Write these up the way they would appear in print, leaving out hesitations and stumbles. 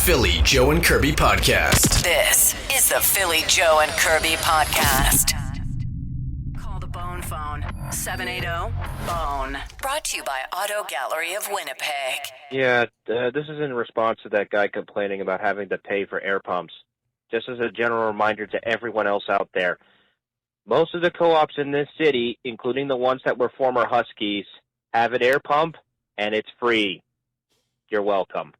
Philly Joe and Kirby podcast. This is the Philly Joe and Kirby podcast. Call the Bone phone, 780-BONE. Brought to you by Auto Gallery of Winnipeg. Yeah, this is in response to that guy complaining about having to pay for air pumps. Just as a general reminder to everyone else out there, most of the co-ops in this city, including the ones that were former Huskies, have an air pump, and it's free. You're welcome.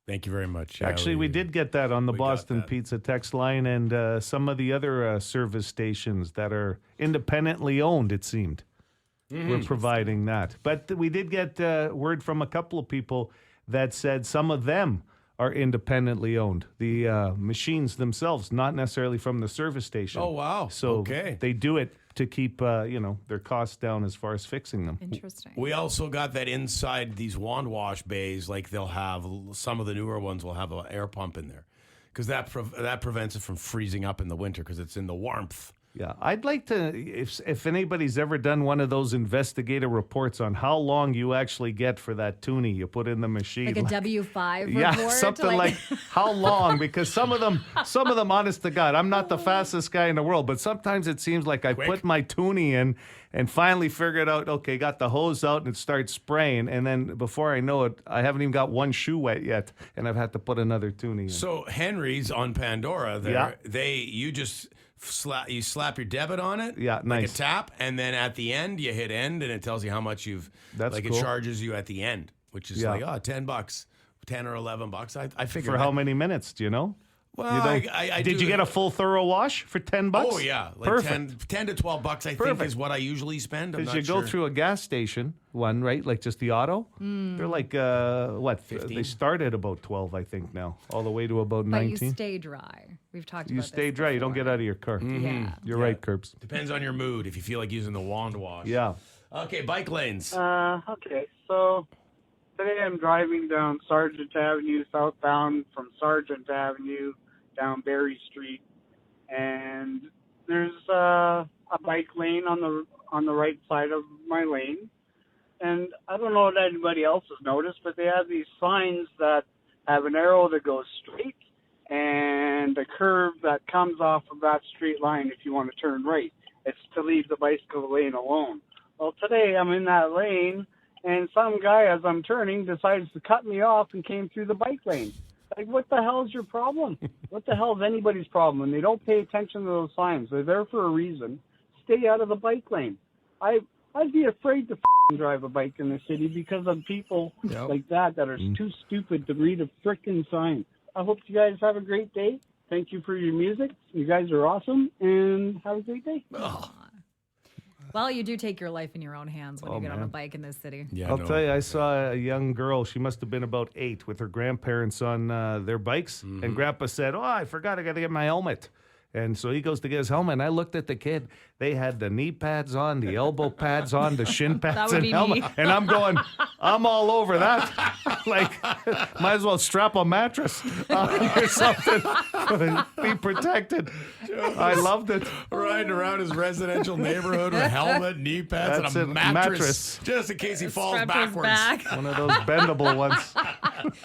Thank you very much. Actually, we did get that on the Boston Pizza text line and some of the other service stations that are independently owned, it seemed. We're providing that. But we did get word from a couple of people that said some of them are independently owned. The machines themselves, not necessarily from the service station. Oh, wow. So they do it to keep, their costs down as far as fixing them. Interesting. We also got that inside these wand wash bays, like they'll have, some of the newer ones will have an air pump in there. Because that prevents it from freezing up in the winter because it's in the warmth. Yeah, I'd like to, if anybody's ever done one of those investigative reports on how long you actually get for that toonie you put in the machine. Like a W-5 report? Yeah, something like how long, because some of them, honest to God, I'm not the fastest guy in the world, but sometimes it seems like I put my toonie in and finally figured out, okay, got the hose out and it starts spraying, and then before I know it, I haven't even got one shoe wet yet, and I've had to put another toonie in. So Henry's on Pandora, you just... you slap your debit on it, like a tap, and then at the end you hit end, and it tells you how much you've. That's cool. It charges you at the end, which is like $10, $10 or $11. I figured for how many minutes? Do you know? Well, I did you get a full thorough wash for $10? Oh yeah, like perfect. 10 to $12. I think is what I usually spend. Because you go through a gas station one, right? Like just the auto. They're like 15? They start at about 12, I think now, all the way to about 19. But you stay dry. We've talked about You stay dry. You don't get out of your car. Yeah. You're right, Curbs. Depends on your mood. If you feel like using the wand wash. Yeah. Okay, bike lanes. Okay, so today I'm driving down Sargent Avenue southbound from Sargent Avenue down Berry Street, and there's a bike lane on the right side of my lane, and I don't know if anybody else has noticed, but they have these signs that have an arrow that goes straight and a curve that comes off of that straight line if you want to turn right. It's to leave the bicycle lane alone. Well, today I'm in that lane, and some guy, as I'm turning, decides to cut me off and came through the bike lane. Like, what the hell is your problem? What the hell is anybody's problem? And they don't pay attention to those signs. They're there for a reason. Stay out of the bike lane. I'd be afraid to drive a bike in the city because of people like that are too stupid to read a frickin' sign. I hope you guys have a great day. Thank you for your music. You guys are awesome, and have a great day. Oh. Well, you do take your life in your own hands when you get on a bike in this city. Yeah, I'll tell you, I saw a young girl. She must have been about 8 with her grandparents on their bikes. And Grandpa said, I forgot I got to get my helmet. And so he goes to get his helmet, and I looked at the kid. They had the knee pads on, the elbow pads on, the shin pads and helmet. And I'm going, I'm all over that. Like, might as well strap a mattress or something. Be protected. I loved it. Riding around his residential neighborhood with a helmet, knee pads, and a mattress. Just in case he falls backwards. One of those bendable ones.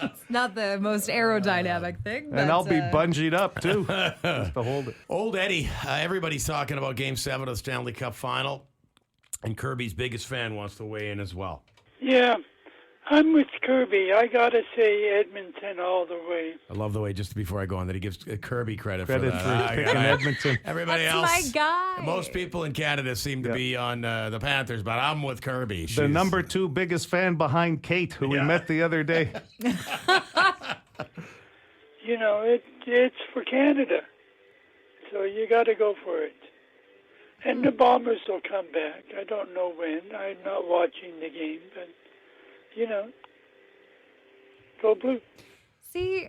It's not the most aerodynamic thing. But, and I'll be bungeed up, too, just to hold it. Old Eddie, everybody's talking about Game 7 of the Stanley Cup Final, and Kirby's biggest fan wants to weigh in as well. Yeah, I'm with Kirby. I got to say Edmonton all the way. I love the way, just before I go on, that he gives Kirby credit for Credit that. for picking Edmonton. Everybody That's else, my guy. Most people in Canada seem to be on the Panthers, but I'm with Kirby. The number 2 biggest fan behind Kate, who we met the other day. You know, it's for Canada. So you got to go for it. And the Bombers will come back. I don't know when. I'm not watching the game, but, go Blue. See,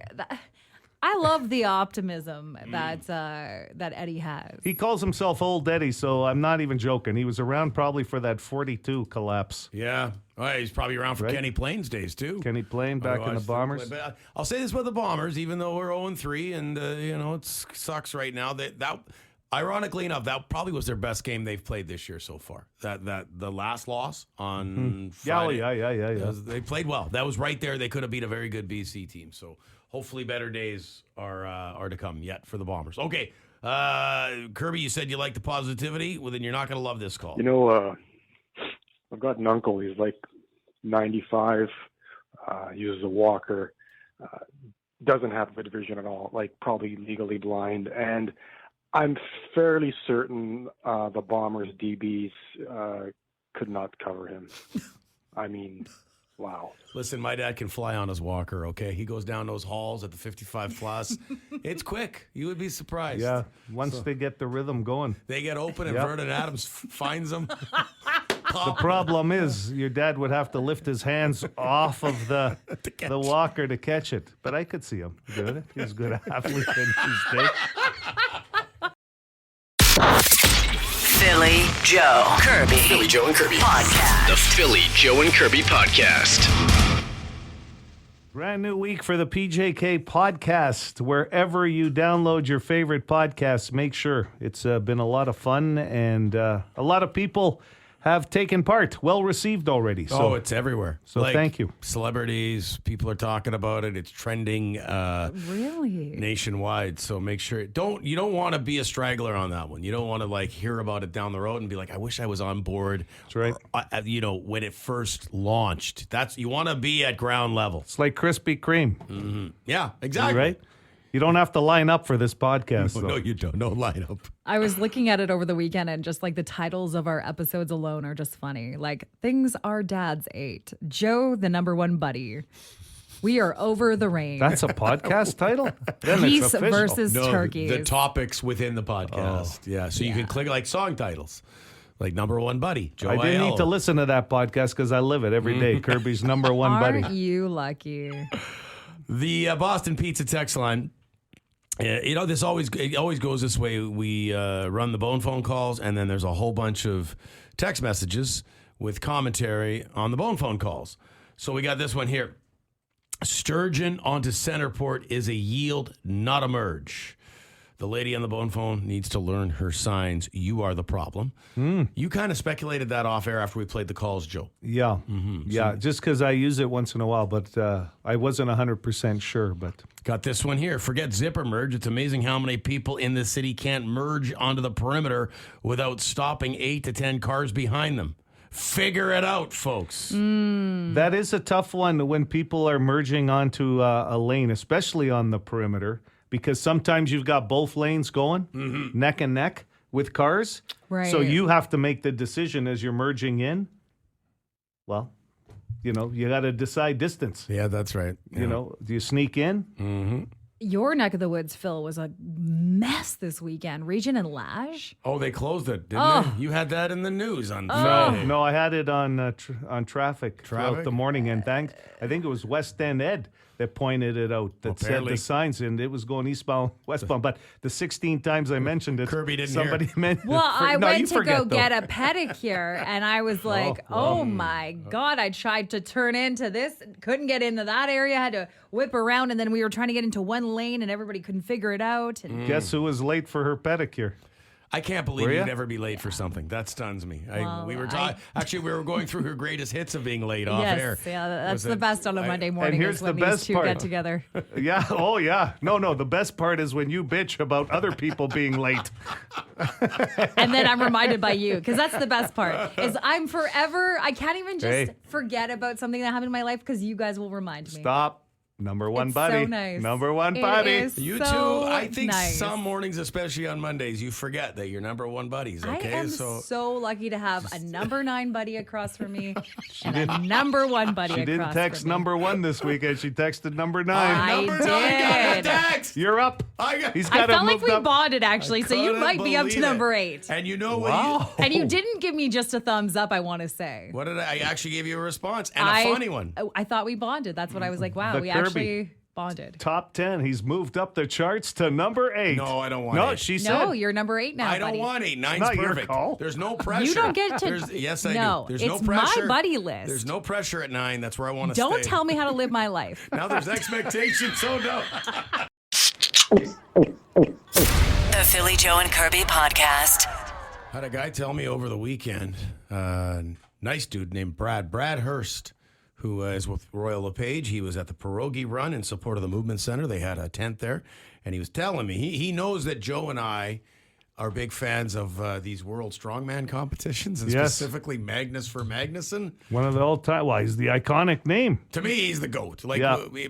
I love the optimism that Eddie has. He calls himself Old Eddie, so I'm not even joking. He was around probably for that 42 collapse. Yeah. Well, he's probably around for Kenny Payne's days, too. Kenny Payne back in the Bombers. But I'll say this about the Bombers, even though we're 0-3 and, it sucks right now. That Ironically enough, that probably was their best game they've played this year so far. That the last loss on Friday. Yeah. They played well. That was right there. They could have beat a very good BC team. So hopefully better days are to come yet for the Bombers. Okay, Kirby, you said you like the positivity. Well, then you're not going to love this call. I've got an uncle. He's like 95. Uses a walker. Doesn't have good vision at all. Like probably legally blind. And I'm fairly certain the Bombers DBs could not cover him. I mean, wow. Listen, my dad can fly on his walker, okay? He goes down those halls at the 55 plus. It's quick. You would be surprised. Yeah, once they get the rhythm going. They get open and Vernon Adams finds them. The problem is your dad would have to lift his hands off of the walker to catch it. But I could see him doing it. He's a good athlete in his day. Philly Joe Kirby. Philly Joe and Kirby Podcast. The Philly Joe and Kirby Podcast. Brand new week for the PJK podcast. Wherever you download your favorite podcasts, make sure. It's been a lot of fun, and a lot of people have taken part. Well received already. So, it's everywhere. So thank you. Celebrities, people are talking about it. It's trending Really? nationwide. So make sure you don't want to be a straggler on that one. You don't want to hear about it down the road and be like, I wish I was on board. That's right. Or, when it first launched. You want to be at ground level. It's like Krispy Kreme. Mm-hmm. Yeah, exactly. Right? You don't have to line up for this podcast. No, you don't. No lineup. I was looking at it over the weekend, and just the titles of our episodes alone are just funny. Like, things our dads ate. Joe, the number one buddy. We are over the rain. That's a podcast title? Then Geese it's official. versus No, turkeys. the topics within the podcast. Yeah, so you can click song titles. Like number one buddy, Joe I didn't Aiello. need to listen to that podcast because I live it every day. Kirby's number one buddy. Aren't you lucky? The Boston Pizza text line. It always goes this way. We run the bone phone calls, and then there's a whole bunch of text messages with commentary on the bone phone calls. So we got this one here. Sturgeon onto Centerport is a yield, not a merge. The lady on the bone phone needs to learn her signs. You are the problem. You kind of speculated that off air after we played the calls, Joe. Yeah. Yeah, just because I use it once in a while, but I wasn't 100% sure. But Got this one here. Forget zipper merge. It's amazing how many people in the city can't merge onto the perimeter without stopping 8 to 10 cars behind them. Figure it out, folks. that is a tough one when people are merging onto a lane, especially on the perimeter, because sometimes you've got both lanes going neck and neck with cars. Right. So you have to make the decision as you're merging in. Well, you got to decide distance. Yeah, that's right. Do you sneak in? Your neck of the woods, Phil, was a mess this weekend. Region and Lash. Oh, they closed it, didn't they? You had that in the news on No, Friday. no, I had it on traffic throughout Traffic? the morning, and I think it was West End Ed that pointed it out, that said Apparently. the signs, and it was going eastbound, westbound. But the 16 times I mentioned it, Kirby didn't somebody hear. meant. Well, I No, you went to forget, go though. get a pedicure, and I was like, oh my God, I tried to turn into this, couldn't get into that area, had to whip around, and then we were trying to get into one lane, and everybody couldn't figure it out. And Guess who was late for her pedicure? I can't believe Were you'd ya? never be late for something. That stuns me. Well, we were actually we were going through her greatest hits of being late off air. yes, yeah, that's Was the it- best on a Monday morning here's is when the these best two part. get together. Yeah. Oh, yeah. No. The best part is when you bitch about other people being late. And then I'm reminded by you, because that's the best part, is I can't even just forget about something that happened in my life because you guys will remind me. Stop. Number one It's buddy. so nice. Number one It buddy. is You so too. I think nice. some mornings, especially on Mondays, you forget that you're number one buddies. Okay, I am so so lucky to have a number 9 buddy across from me and a number 1 buddy She across didn't text from me. number 1 this weekend. She texted number 9. I number 9 got did. the text. You're up. He's I got felt like we bonded, actually, so you couldn't might be up to believe it. number 8. And you know Wow. what? And you didn't give me just a thumbs up, I want to say. What did I actually gave you a response and a funny one? I thought we bonded. That's what I was like, wow, The we Kirby. actually bonded. Top 10. He's moved up the charts to number 8. No, I don't want No, eight. she said. No, you're number 8 now, I don't buddy. want 8. 9's not your perfect. call. There's no pressure. You don't get to. Yes, I no, do. There's it's no pressure. my buddy list. There's no pressure at 9. That's where I want to stay. Don't tell me how to live my life. Now there's expectations, so no. The The Philly Joe and Kirby podcast. Had a guy tell me over the weekend, nice dude named Brad Hurst, who is with Royal LePage. He was at the Pierogi Run in support of the Movement Center. They had a tent there, and he was telling me he knows that Joe and I are big fans of these World Strongman competitions, and specifically Magnus Ver Magnusson. One of the all-time. Well, he's the iconic name. To me, he's the GOAT. Like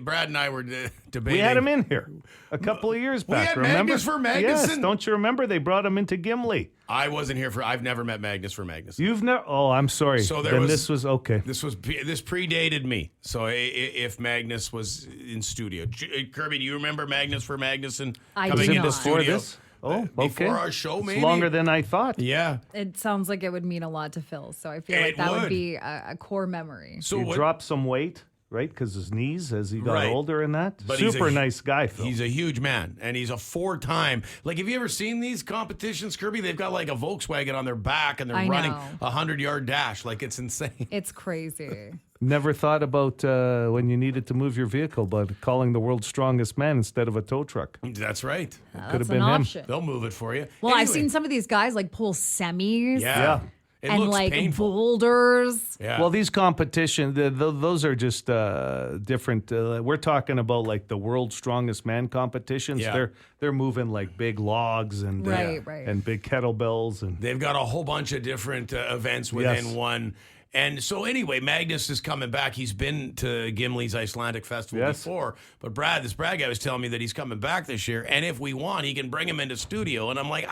Brad and I were debating. We had him in here a couple of years back. We had remember? Magnus Ver Magnusson. Yes, don't you remember? They brought him into Gimli. I wasn't here I've never met Magnus Ver Magnusson. You've never? Oh, I'm sorry. So this was okay. This predated me. So if Magnus was in studio, Kirby, do you remember Magnus Ver Magnusson coming into studio? Oh, okay. Before our show, maybe? It's longer than I thought. Yeah. It sounds like it would mean a lot to Phil, so I feel like that would be a core memory. So he dropped some weight, right? Because his knees, as he got older and that. But super nice guy, Phil. He's a huge man, and he's a 4-time. Like, have you ever seen these competitions, Kirby? They've got like a Volkswagen on their back, and they're running a 100-yard dash. Like, it's insane. It's crazy. Never thought about when you needed to move your vehicle, but calling the world's strongest man instead of a tow truck. That's right. Could have been him. Option. They'll move it for you. Well, I've seen some of these guys like pull semis. Yeah. It and looks like painful. boulders. Yeah. Well, these competitions, those are just different. We're talking about like the world's strongest man competitions. Yeah. They're moving like big logs and and big kettlebells, and they've got a whole bunch of different events within one. And so anyway, Magnus is coming back. He's been to Gimli's Icelandic Festival before. But this Brad guy was telling me that he's coming back this year. And if we want, he can bring him into studio. And I'm like,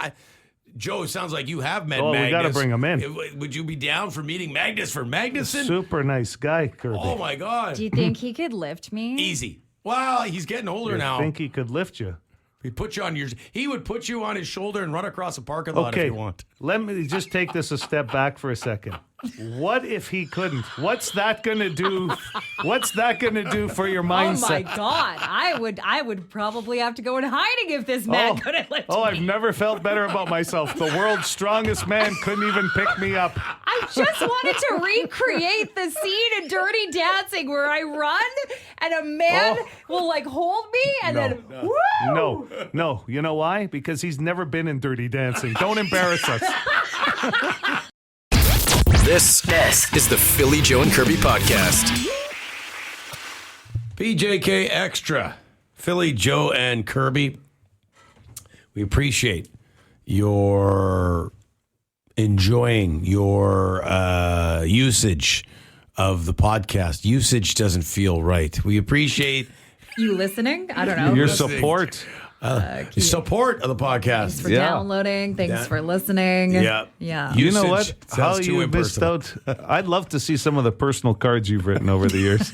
Joe, it sounds like you have met Magnus. We got to bring him in. Would you be down for meeting Magnus Ver Magnusson? Super nice guy, Kirby. Oh, my God. Do you think he could lift me? Easy. Well, he's getting older now. I think he could lift you. He would put you on his shoulder and run across a parking lot if you want. Let me just take this a step back for a second. What if he couldn't? What's that going to do? What's that going to do for your mindset? Oh my God! I would probably have to go in hiding if this man couldn't lift me. I've never felt better about myself. The world's strongest man couldn't even pick me up. I just wanted to recreate the scene in Dirty Dancing where I run and a man will like hold me and then woo! No. You know why? Because he's never been in Dirty Dancing. Don't embarrass us. This is the Philly Joe and Kirby podcast. PJK Extra. Philly Joe and Kirby. We appreciate your enjoying your usage of the podcast. Usage doesn't feel right. We appreciate you listening. I don't know. Your support. Support of the podcast. Thanks for downloading. Thanks for listening. Yeah. You know what? How too you missed out. I'd love to see some of the personal cards you've written over the years.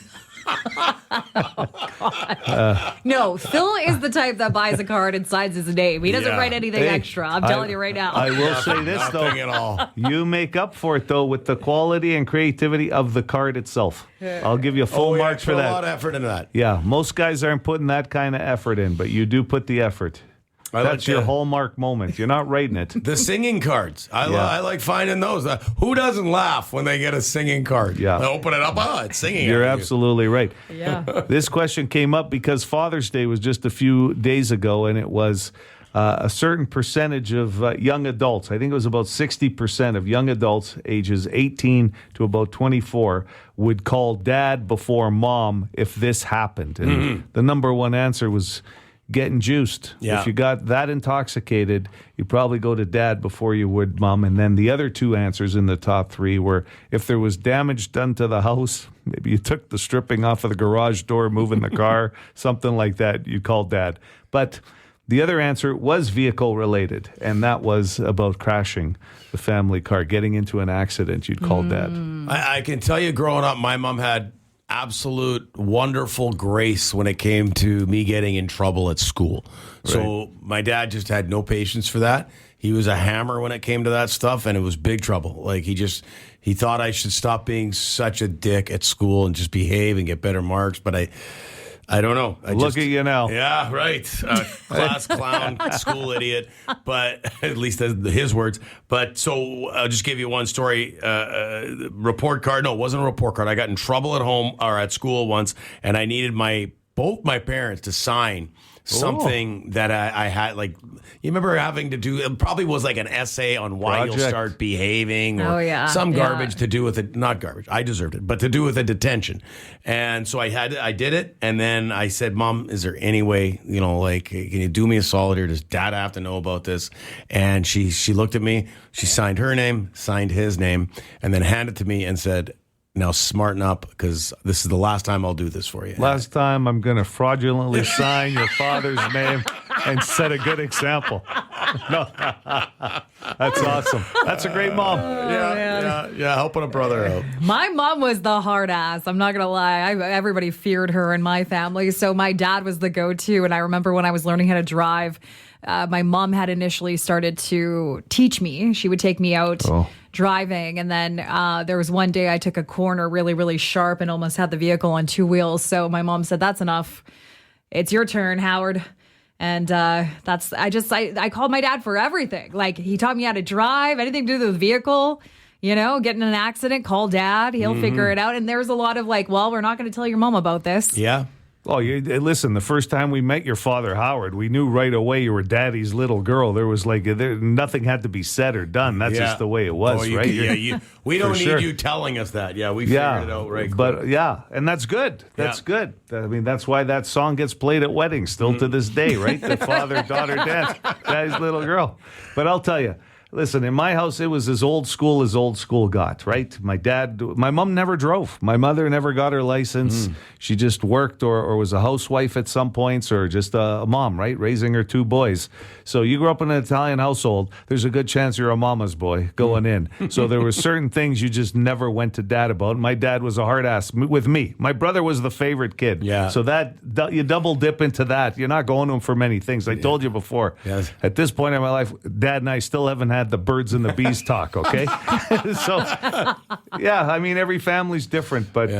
No, Phil is the type that buys a card and signs his name. He doesn't write anything extra. I'm telling you right now. I will say this, though. At all. You make up for it, though, with the quality and creativity of the card itself. I'll give you full marks for that. A lot of effort into that. Yeah, most guys aren't putting that kind of effort in, but you do put the effort. That's your hallmark moment. You're not writing it. The singing cards. I like finding those. Who doesn't laugh when they get a singing card? Yeah. They open it up. Oh, it's singing. You're absolutely right. Yeah. This question came up because Father's Day was just a few days ago, and it was a certain percentage of young adults. I think it was about 60% of young adults ages 18 to about 24 would call dad before mom if this happened. And the number one answer was getting juiced. Yeah. If you got that intoxicated, you probably go to dad before you would mom. And then the other two answers in the top three were if there was damage done to the house, maybe you took the stripping off of the garage door, moving the car, something like that, you called dad. But the other answer was vehicle related, and that was about crashing the family car, getting into an accident, you'd call dad. I can tell you growing up, my mom had absolute wonderful grace when it came to me getting in trouble at school. Right. So my dad just had no patience for that. He was a hammer when it came to that stuff, and it was big trouble. Like he thought I should stop being such a dick at school and just behave and get better marks. But I don't know. Look at you now. Yeah, right. Class clown, school idiot. But at least that's his words. But so I'll just give you one story. Report card. No, it wasn't a report card. I got in trouble at home or at school once, and I needed my both my parents to sign something that I had, like, you remember having to do, it probably was like an essay on why you'll start behaving or some garbage to do with it. Not garbage, I deserved it, but to do with a detention. And so I did it. And then I said, Mom, is there any way, you know, like, can you do me a solid here? Does Dad have to know about this? And she looked at me, she signed her name, signed his name, and then handed it to me and said, now smarten up, because this is the last time I'll do this for you. Last time I'm going to fraudulently sign your father's name and set a good example. No, that's awesome. That's a great mom. Yeah, helping a brother out. My mom was the hard ass. I'm not going to lie. Everybody feared her in my family. So my dad was the go-to. And I remember when I was learning how to drive, my mom had initially started to teach me. She would take me out driving. And then there was one day I took a corner really, really sharp and almost had the vehicle on two wheels. So my mom said, that's enough. It's your turn, Howard. And I called my dad for everything. Like, he taught me how to drive, anything to do with the vehicle, you know, get in an accident, call Dad. He'll figure it out. And there's a lot of like, well, we're not going to tell your mom about this. Yeah. Oh, listen, the first time we met your father, Howard, we knew right away you were Daddy's little girl. There was like, nothing had to be said or done. That's just the way it was, right? We don't need you telling us that. Yeah, we figured it out right quick. But and that's good. That's good. I mean, that's why that song gets played at weddings still to this day, right? The father, daughter, dance, Daddy's little girl. But I'll tell you, listen, in my house, it was as old school got, right? My mom never drove. My mother never got her license. She just worked or was a housewife at some points, or just a mom, right? Raising her two boys. So you grew up in an Italian household, there's a good chance you're a mama's boy going in. So there were certain things you just never went to Dad about. My dad was a hard ass with me. My brother was the favorite kid. Yeah. So that you double dip into that. You're not going to him for many things. I told you before. Yes. At this point in my life, Dad and I still haven't had the birds and the bees talk, okay? So, yeah, I mean, every family's different, but...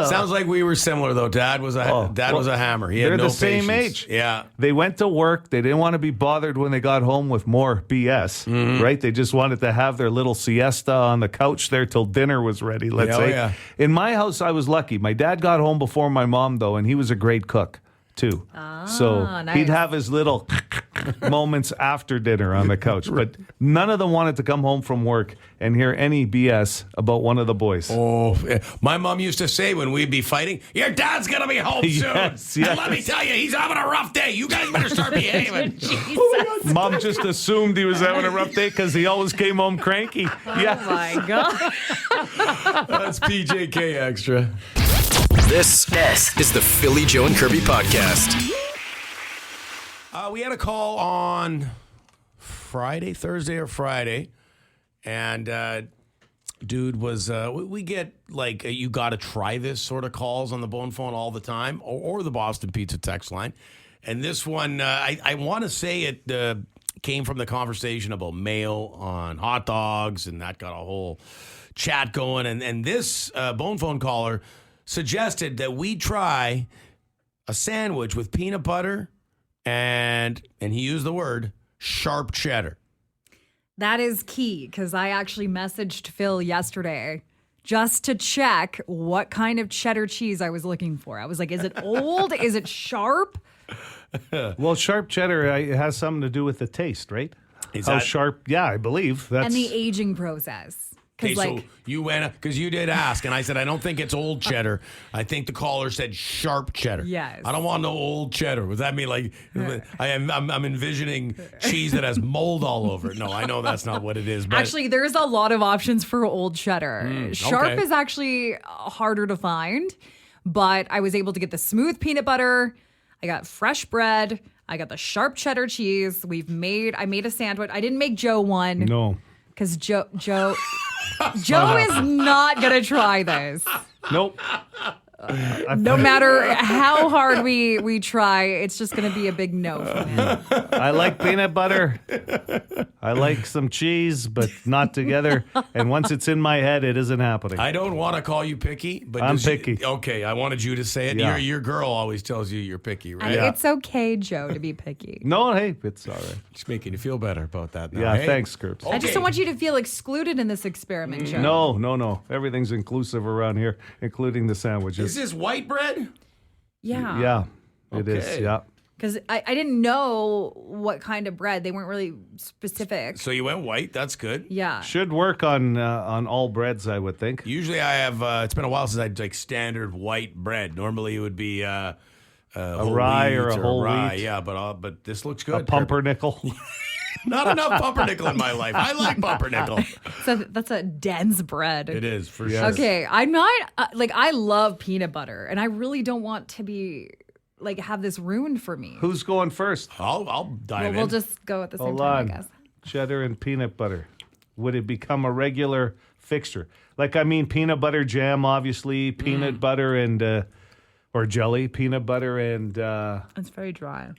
Sounds like we were similar, though. Dad was a hammer. He had no patience. They're the same age. Yeah. They went to work. They didn't want to be bothered when they got home with more BS, right? They just wanted to have their little siesta on the couch there till dinner was ready, let's say. Yeah. In my house, I was lucky. My dad got home before my mom, though, and he was a great cook, too. So nice. he'd have his little moments after dinner on the couch, but none of them wanted to come home from work and hear any BS about one of the boys. Oh, my mom used to say when we'd be fighting, your dad's going to be home soon. Yes. And let me tell you, he's having a rough day. You guys better start behaving. Mom just assumed he was having a rough day because he always came home cranky. Oh, my God. That's PJK Extra. This is the Philly Joe and Kirby podcast. We had a call on Thursday or Friday, and dude was, we get like, you got to try this sort of calls on the bone phone all the time, or the Boston Pizza text line. And this one, I want to say it came from the conversation about mayo on hot dogs, and that got a whole chat going. And this bone phone caller suggested that we try a sandwich with peanut butter and he used the word sharp cheddar. That is key, because I actually messaged Phil yesterday just to check what kind of cheddar cheese I was looking for. I was like, is it old? Is it sharp? Well, sharp cheddar has something to do with the taste, right? How sharp? Yeah, I believe. And the aging process. Okay, so you went, because you did ask, and I said, I don't think it's old cheddar. I think the caller said sharp cheddar. Yes. I don't want no old cheddar. Does that mean like, I'm envisioning cheese that has mold all over it? No, I know that's not what it is. But actually, there's a lot of options for old cheddar. Sharp is actually harder to find, but I was able to get the smooth peanut butter. I got fresh bread. I got the sharp cheddar cheese. I made a sandwich. I didn't make Joe one. No. Because Joe is not going to try this. Nope. No matter how hard we try, it's just going to be a big no for him. I like peanut butter. I like some cheese, but not together. And once it's in my head, it isn't happening. I don't want to call you picky, but I'm picky. Okay, I wanted you to say it. Yeah. Your girl always tells you you're picky, right? And it's okay, Joe, to be picky. No, hey, it's all right. Just making you feel better about that now. Yeah, hey? thanks, Kirby. I just don't want you to feel excluded in this experiment, Joe. No. Everything's inclusive around here, including the sandwiches. Is this white bread? Yeah. It is. Okay. Yeah. Because I didn't know what kind of bread. They weren't really specific. So you went white. That's good. Yeah. Should work on all breads, I would think. Usually I have, it's been a while since I had like standard white bread. Normally it would be a rye or a whole rye. wheat. Yeah, but this looks good. A pumpernickel. Not enough pumpernickel in my life. I like pumpernickel. So that's a dense bread. It is, for Yes. sure. Okay, I'm not I love peanut butter, and I really don't want to be have this ruined for me. Who's going first? I'll dive in. We'll just go at the same Hold time, on. I guess. Cheddar and peanut butter. Would it become a regular fixture? Peanut butter jam, obviously, peanut butter and or jelly, peanut butter and It's very dry.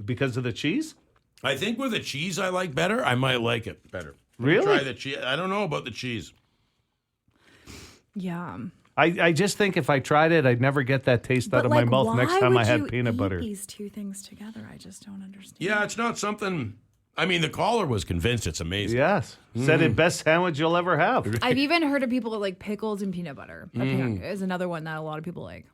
because of the cheese? I think with the cheese I like better, I might like it better. Really? Try the cheese. I don't know about the cheese. Yeah. I just think if I tried it, I'd never get that taste out of my mouth next time I had peanut butter. These two things together, I just don't understand. Yeah, it's not something. I mean, the caller was convinced it's amazing. Yes. Said it best sandwich you'll ever have. I've even heard of people that like pickles and peanut butter. Apparently, is another one that a lot of people like.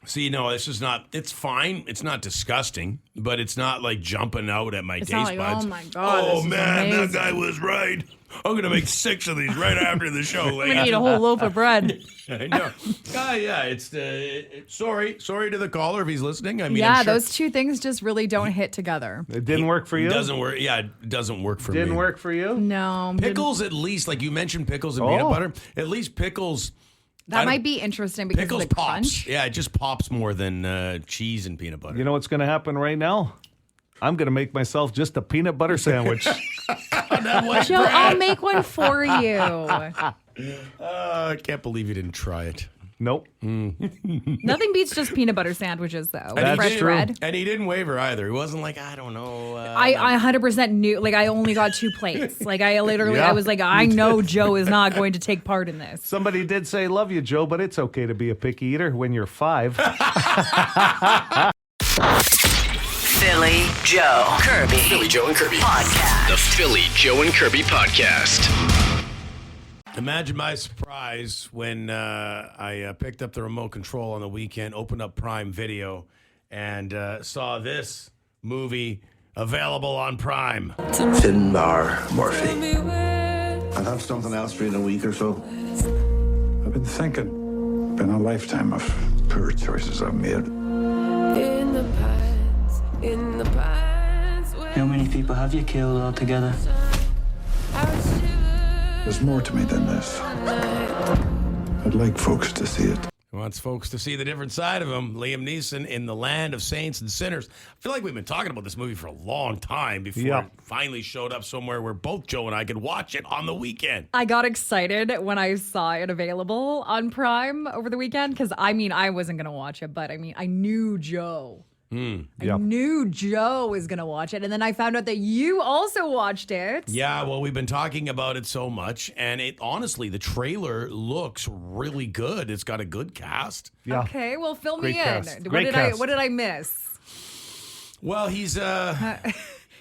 See, no, this is not. It's fine. It's not disgusting, but it's not like jumping out at my It's taste not like, buds. oh my God, Oh this is man, that amazing. guy was right. I'm gonna make 6 of these right after the show. I'm gonna eat a whole loaf of bread. I know. Yeah. It's sorry to the caller if he's listening. I mean, Yeah, I'm sure those two things just really don't hit together. It didn't work for you? It doesn't work. Yeah, it doesn't work for me. Didn't work for you? No. Pickles, at least, like you mentioned, pickles and peanut Oh. butter. At least pickles. That might be interesting because Pickles of the pops. crunch. Yeah, it just pops more than cheese and peanut butter. You know what's going to happen right now? I'm going to make myself just a peanut butter sandwich. Joe, I'll make one for you. I can't believe you didn't try it. Nope. Nothing beats just peanut butter sandwiches, though. And he Fresh didn't- bread. And he didn't waver either. He wasn't like, I don't know. I 100% knew. Like, I only got 2 plates. Like, I literally, Yeah. I was like, I know Joe is not going to take part in this. Somebody did say, love you, Joe, but it's okay to be a picky eater when you're 5. Philly Joe. Kirby. Philly Joe and Kirby. Podcast. The Philly Joe and Kirby Podcast. Imagine my surprise when I picked up the remote control on the weekend, opened up Prime Video, and saw this movie available on Prime. Finbar morphine. I'll have something else for you in a week or so. I've been thinking. Been a lifetime of poor choices I've made. How many people have you killed altogether? There's more to me than this. I'd like folks to see it. He wants folks to see the different side of him. Liam Neeson in The Land of Saints and Sinners. I feel like we've been talking about this movie for a long time before Yeah. it finally showed up somewhere where both Joe and I could watch it on the weekend. I got excited when I saw it available on Prime over the weekend because, I wasn't going to watch it, but I knew Joe. I knew Joe was going to watch it. And then I found out that you also watched it. Yeah, well, we've been talking about it so much, and it honestly, the trailer looks really good. It's got a good cast. Yeah. Okay, well, fill Great me cast. in. Great cast. What did I miss? Well, he's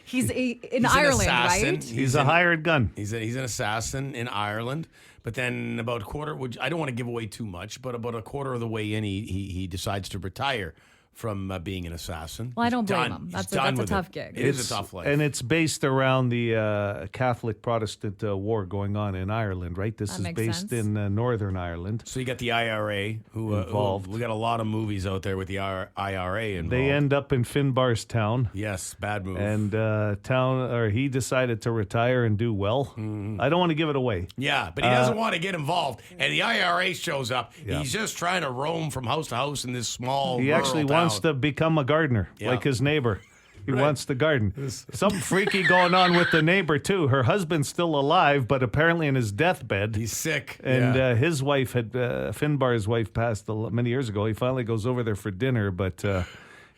He's in an Ireland, assassin. right? He's a hired gun. He's an assassin in Ireland. But then about a quarter, which I don't want to give away too much, but about a quarter of the way in, he decides to retire from being an assassin. Well, I don't He's blame done. him. He's That's done a with tough it. gig. It is a tough life. And it's based around the Catholic Protestant war going on in Ireland, right? This That is makes based sense. in Northern Ireland. So you got the IRA who Involved. we got a lot of movies out there with the IRA involved. They end up in Finbar's town. Yes, bad move. And he decided to retire and do well. I don't want to give it away. Yeah, but he doesn't want to get involved. And the IRA shows up. Yeah. He's just trying to roam from house to house in this small He actually rural wants town. to become a gardener, Yeah. like his neighbor. He Right. wants to garden. Something freaky going on with the neighbor, too. Her husband's still alive, but apparently in his deathbed. He's sick. And yeah. his wife Finbar's wife passed many years ago. He finally goes over there for dinner, but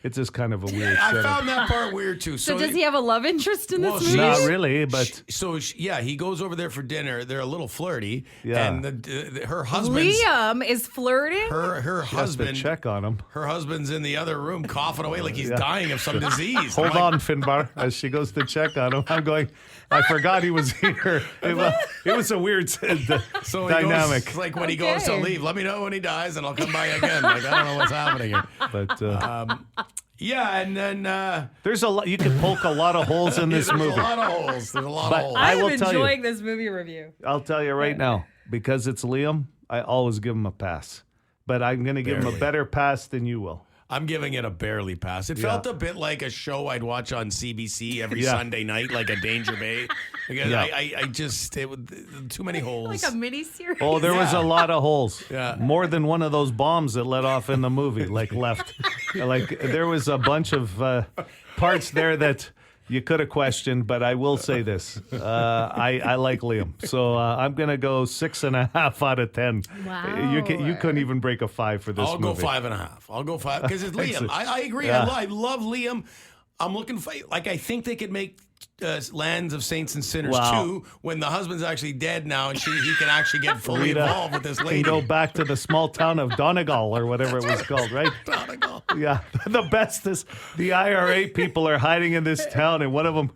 It's just kind of a weird I setup. found that part weird too. So does he have a love interest in this movie? Not really, but he goes over there for dinner. They're a little flirty, Yeah. and her husband Liam is flirting. her she has to husband check on him. her husband's in the other room coughing away like he's dying of some disease. Hold on, Finbar, as she goes to check on him. I'm going, I forgot he was here. It was a weird So he dynamic. goes, like when he goes to leave, let me know when he dies and I'll come by again. Like, I don't know what's happening here. But Yeah, and then there's a lot. You can poke a lot of holes in this there's movie. a lot of holes. There's a lot But of holes. I will I'm tell you. enjoying this movie review. I'll tell you right now, because it's Liam, I always give him a pass. But I'm going to give him a Barely. better pass than you will. I'm giving it a barely pass. It felt a bit like a show I'd watch on CBC every Sunday night, like a Danger Bay. Because I just, too many holes. Like a mini series. Oh, there was a lot of holes. Yeah. More than one of those bombs that let off in the movie, left. Like, there was a bunch of parts there that you could have questioned, but I will say this. I like Liam. So I'm going to go 6.5 out of 10. Wow. You couldn't even break a 5 for this movie. I'll go 5.5. I'll go 5 because it's Liam. I agree. Yeah. I love Liam. I'm looking for, like, I think they could make Lands of Saints and Sinners 2 when the husband's actually dead now and he can actually get fully involved with this lady. You go back to the small town of Donegal or whatever it was called, right? Donegal. Yeah. The best is the IRA people are hiding in this town, and one of them,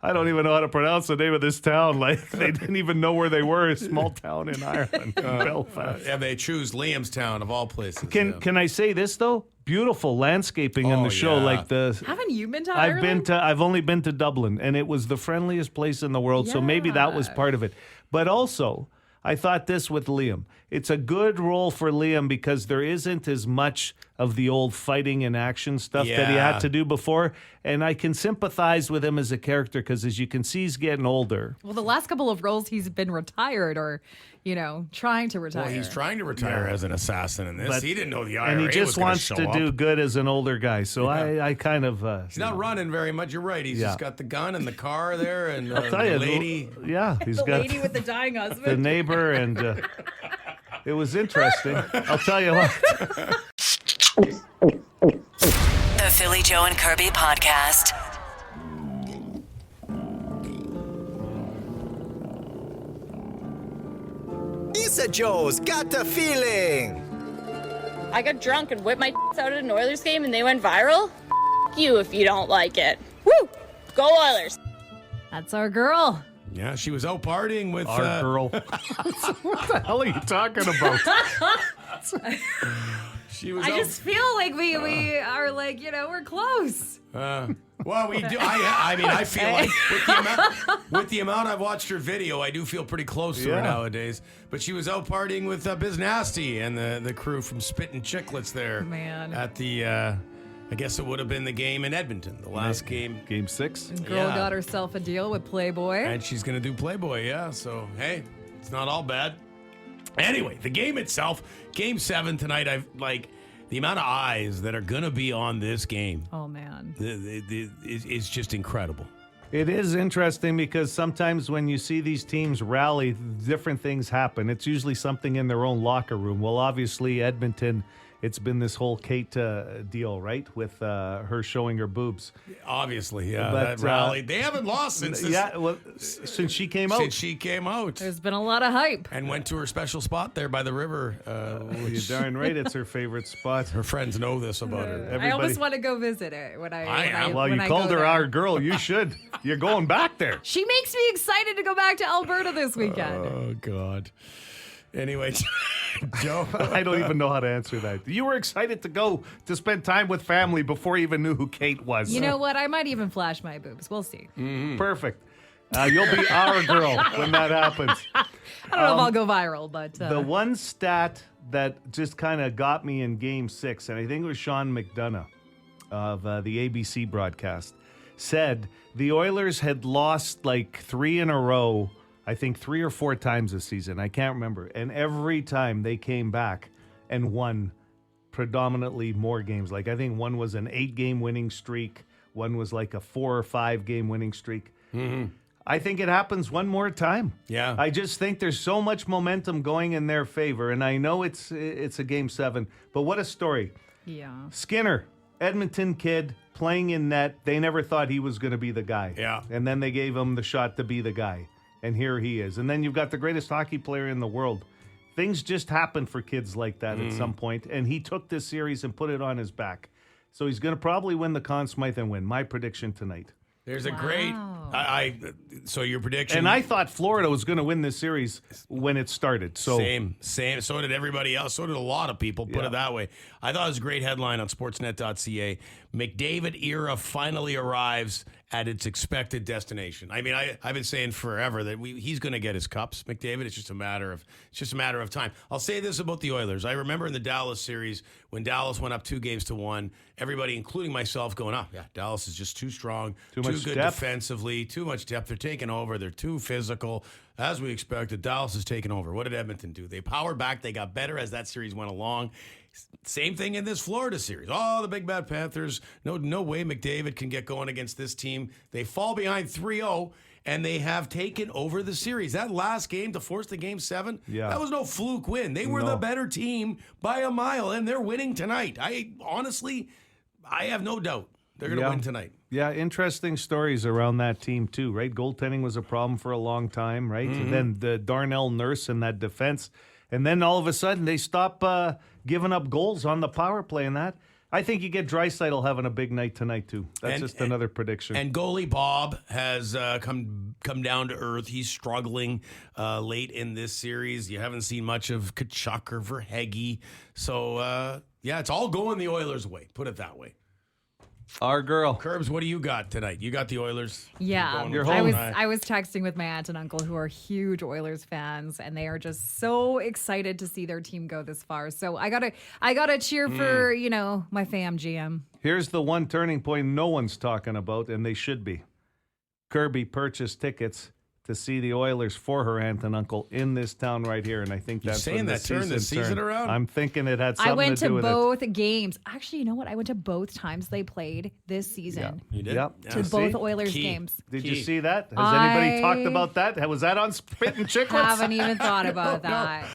I don't even know how to pronounce the name of this town. Like, they didn't even know where they were. A small town in Ireland, Belfast. Yeah, they choose Liam's town of all places. Can I say this though? Beautiful landscaping in the show. yeah. Like Haven't you been to I've Ireland? I've only been to Dublin, and it was the friendliest place in the world. So maybe that was part of it. But also, I thought this with Liam. It's a good role for Liam because there isn't as much of the old fighting and action stuff that he had to do before. And I can sympathize with him as a character because, as you can see, he's getting older. Well, the last couple of roles he's been retired or, trying to retire. Well, he's trying to retire as an assassin in this. But- He didn't know the IRA And he was just gonna wants show to up. do good as an older guy. So I kind of... He's not running very much. You're right. He's just got the gun and the car there and I'll tell you, the lady. Yeah, he's the got lady with the dying husband. the neighbor, and it was interesting. I'll tell you what. The Philly Joe and Kirby Podcast. Pizza Joe's got the feeling. I got drunk and whipped my out at an Oilers game and they went viral? You if you don't like it. Woo! Go Oilers! That's our girl. Yeah, she was out partying with Our girl. What the hell are you talking about? She was. I out, just feel like we are like, we're close. Well, we do. I mean, I feel like with the amount I've watched her video, I do feel pretty close to her nowadays. But she was out partying with Biz Nasty and the crew from Spittin' Chicklets there. Man. At the, I guess it would have been the game in Edmonton, the last game. Game 6. Girl got herself a deal with Playboy. And she's going to do Playboy, yeah. So, hey, it's not all bad. Anyway, the game itself, Game 7 tonight, the amount of eyes that are going to be on this game. Oh, man. Is just incredible. It is interesting because sometimes when you see these teams rally, different things happen. It's usually something in their own locker room. Well, obviously, Edmonton, it's been this whole Kate deal, right? With her showing her boobs. Obviously, yeah. But, that rally. They haven't lost since this, since she came out. Since she came out. There's been a lot of hype. And went to her special spot there by the river. You're darn right, it's her favorite spot. Her friends know this about her. I almost want to go visit it when I Well, you called her our girl. You should. You're going back there. She makes me excited to go back to Alberta this weekend. Oh, God. Anyway, Joe. I don't even know how to answer that. You were excited to go to spend time with family before you even knew who Kate was. You know what? I might even flash my boobs. We'll see. Perfect. You'll be our girl when that happens. I don't know if I'll go viral, but... The one stat that just kind of got me in Game 6, and I think it was Sean McDonough of the ABC broadcast, said the Oilers had lost like 3 in a row, I think 3 or 4 times this season. I can't remember. And every time they came back and won predominantly more games. Like I think one was an 8-game winning streak. One was like a 4 or 5 game winning streak. Mm-hmm. I think it happens one more time. Yeah. I just think there's so much momentum going in their favor. And I know it's a Game 7, but what a story. Yeah. Skinner Edmonton kid playing in net. They never thought he was going to be the guy. Yeah. And then they gave him the shot to be the guy. And here he is. And then you've got the greatest hockey player in the world. Things just happen for kids like that at some point. And he took this series and put it on his back. So he's going to probably win the Conn Smythe and win. My prediction tonight. There's a great. So your prediction. And I thought Florida was going to win this series when it started. So Same. So did everybody else. So did a lot of people, put it that way. I thought it was a great headline on sportsnet.ca. McDavid era finally arrives at its expected destination. I mean, I've been saying forever that he's going to get his cups, McDavid. It's just a matter of time. I'll say this about the Oilers. I remember in the Dallas series when Dallas went up 2-1, everybody, including myself, going, Dallas is just too strong, too good depth. Defensively, too much depth. They're taking over. They're too physical. As we expected, Dallas has taken over. What did Edmonton do? They powered back. They got better as that series went along. Same thing in this Florida series. The Big Bad Panthers. No way McDavid can get going against this team. They fall behind 3-0, and they have taken over the series. That last game to force the Game 7, that was no fluke win. They were the better team by a mile, and they're winning tonight. I have no doubt they're going to win tonight. Yeah, interesting stories around that team too, right? Goaltending was a problem for a long time, right? And then the Darnell Nurse and that defense. And then all of a sudden they stop giving up goals on the power play and that. I think you get Draisaitl having a big night tonight too. That's just another prediction. And goalie Bob has come down to earth. He's struggling late in this series. You haven't seen much of Tkachuk or Verhaeghe. So, it's all going the Oilers' way. Put it that way. Our girl. Curbs, what do you got tonight? You got the Oilers? Yeah. You're home. I was texting with my aunt and uncle who are huge Oilers fans, and they are just so excited to see their team go this far. So I gotta cheer for, my fam GM. Here's the one turning point no one's talking about, and they should be. Kirby purchased tickets to see the Oilers for her aunt and uncle in this town right here, and I think that's saying that turned the season around? I'm thinking it had something to do with it. I went to both games. Actually, you know what? I went to both times they played this season. You did? Yep. To both Oilers games. Did you see that? Has anybody talked about that? Was that on Spit and Chicklets? Haven't even thought about that.